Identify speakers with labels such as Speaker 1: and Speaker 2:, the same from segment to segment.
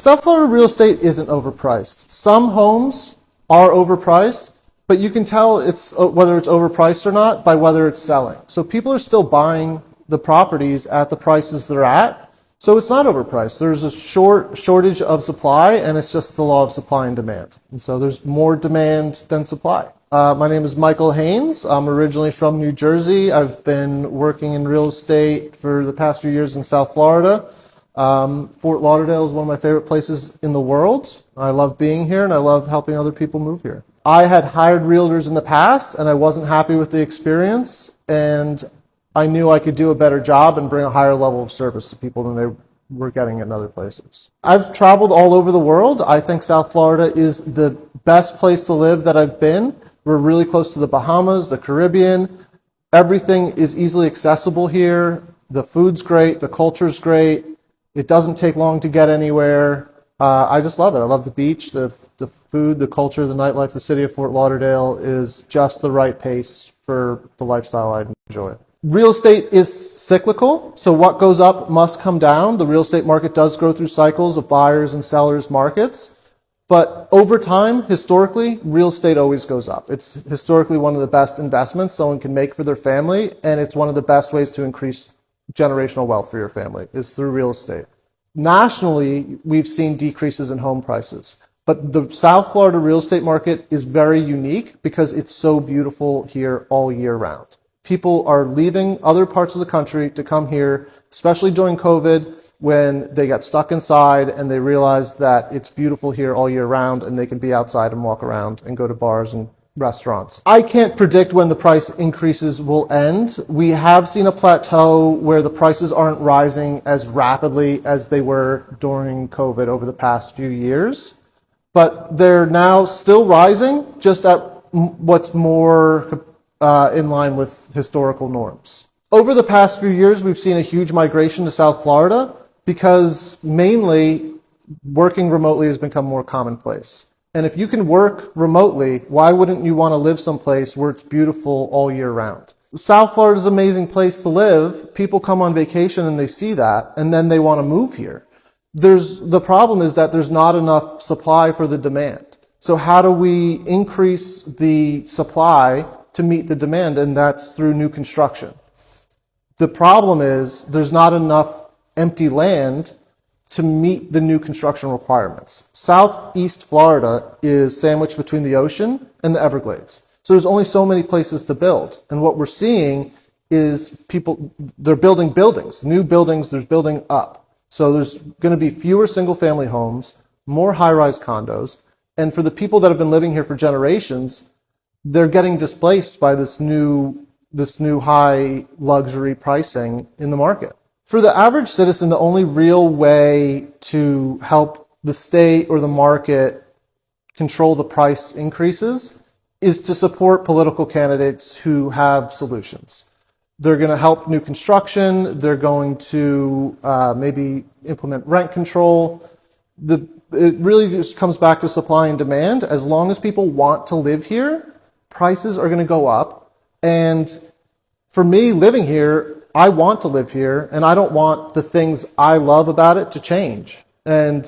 Speaker 1: South Florida real estate isn't overpriced. Some homes are overpriced, but you can tell whether it's overpriced or not by whether it's selling. So people are still buying the properties at the prices they're at. So it's not overpriced. There's a shortage of supply, and it's just the law of supply and demand. And so there's more demand than supply. My name is Michael Haines. I'm originally from New Jersey. I've been working in real estate for the past few years in South Florida. Fort Lauderdale is one of my favorite places in the world. I love being here, and I love helping other people move here. I had hired realtors in the past, and I wasn't happy with the experience, and I knew I could do a better job and bring a higher level of service to people than they were getting in other places. I've traveled all over the world. I think South Florida is the best place to live that I've been. We're really close to the Bahamas, the Caribbean. Everything is easily accessible here. The food's great. The culture's great. It doesn't take long to get anywhere. I just love it. I love the beach, the food, the culture, the nightlife. The city of Fort Lauderdale is just the right pace for the lifestyle I enjoy. Real estate is cyclical, so what goes up must come down. The real estate market does go through cycles of buyers and sellers markets. But over time, historically, real estate always goes up. It's historically one of the best investments someone can make for their family, and it's one of the best ways to increase generational wealth for your family is through real estate. Nationally, we've seen decreases in home prices, but the South Florida real estate market is very unique because it's so beautiful here all year round. People are leaving other parts of the country to come here, especially during COVID, when they got stuck inside and they realized that it's beautiful here all year round and they can be outside and walk around and go to bars and restaurants. I can't predict when the price increases will end. We have seen a plateau where the prices aren't rising as rapidly as they were during COVID over the past few years, but they're now still rising, just at what's more in line with historical norms. Over the past few years, we've seen a huge migration to South Florida because mainly working remotely has become more commonplace. And if you can work remotely, why wouldn't you want to live someplace where it's beautiful all year round? South Florida is an amazing place to live. People come on vacation and they see that, and then they want to move here. The problem is that there's not enough supply for the demand. So how do we increase the supply to meet the demand? And that's through new construction. The problem is there's not enough empty land to meet the new construction requirements. Southeast Florida is sandwiched between the ocean and the Everglades. So there's only so many places to build. And what we're seeing is they're building buildings, new buildings, there's building up. So there's going to be fewer single family homes, more high-rise condos. And for the people that have been living here for generations, they're getting displaced by this new high luxury pricing in the market. For the average citizen, the only real way to help the state or the market control the price increases is to support political candidates who have solutions. They're going to help new construction. They're going to maybe implement rent control. It really just comes back to supply and demand. As long as people want to live here, prices are going to go up. And for me, living here, I want to live here, and I don't want the things I love about it to change. And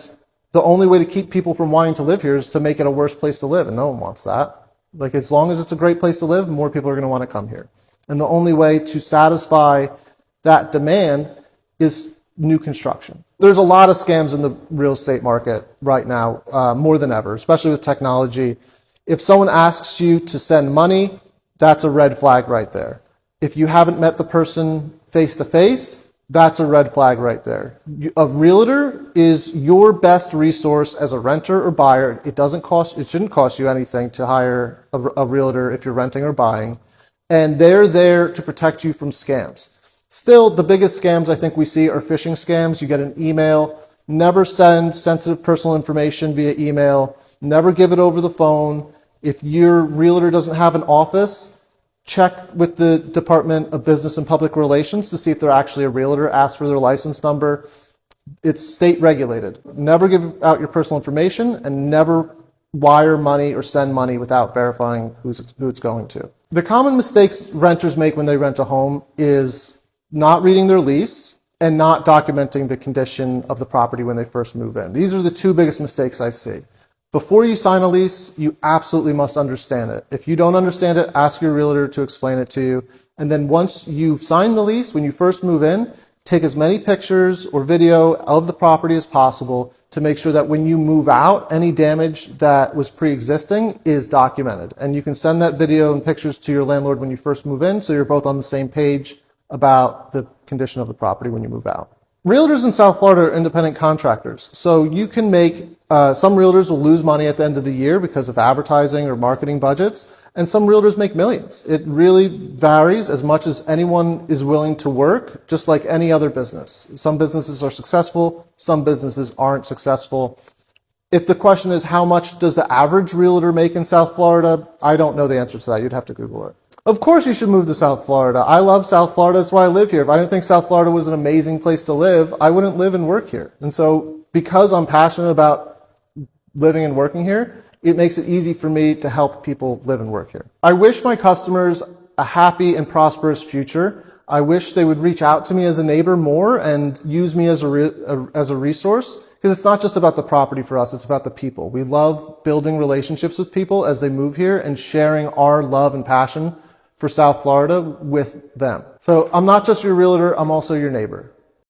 Speaker 1: the only way to keep people from wanting to live here is to make it a worse place to live, and no one wants that. Like, as long as it's a great place to live, more people are going to want to come here. And the only way to satisfy that demand is new construction. There's a lot of scams in the real estate market right now, more than ever, especially with technology. If someone asks you to send money, that's a red flag right there. If you haven't met the person face to face, that's a red flag right there. A realtor is your best resource as a renter or buyer. It shouldn't cost you anything to hire a realtor if you're renting or buying. And they're there to protect you from scams. Still, the biggest scams I think we see are phishing scams. You get an email. Never send sensitive personal information via email. Never give it over the phone. If your realtor doesn't have an office, check with the Department of Business and Public Relations to see if they're actually a realtor. Ask for their license number. It's state regulated. Never give out your personal information, and never wire money or send money without verifying who it's going to. The common mistakes renters make when they rent a home is not reading their lease and not documenting the condition of the property when they first move in. These are the two biggest mistakes I see. Before you sign a lease, you absolutely must understand it. If you don't understand it, ask your realtor to explain it to you. And then once you've signed the lease, when you first move in, take as many pictures or video of the property as possible to make sure that when you move out, any damage that was pre-existing is documented. And you can send that video and pictures to your landlord when you first move in, so you're both on the same page about the condition of the property when you move out. Realtors in South Florida are independent contractors. So you can make, some realtors will lose money at the end of the year because of advertising or marketing budgets, and some realtors make millions. It really varies as much as anyone is willing to work, just like any other business. Some businesses are successful, some businesses aren't successful. If the question is how much does the average realtor make in South Florida, I don't know the answer to that. You'd have to Google it. Of course you should move to South Florida. I love South Florida. That's why I live here. If I didn't think South Florida was an amazing place to live, I wouldn't live and work here. And so because I'm passionate about living and working here, it makes it easy for me to help people live and work here. I wish my customers a happy and prosperous future. I wish they would reach out to me as a neighbor more and use me as a resource, because it's not just about the property for us, it's about the people. We love building relationships with people as they move here and sharing our love and passion for South Florida with them. So I'm not just your realtor, I'm also your neighbor.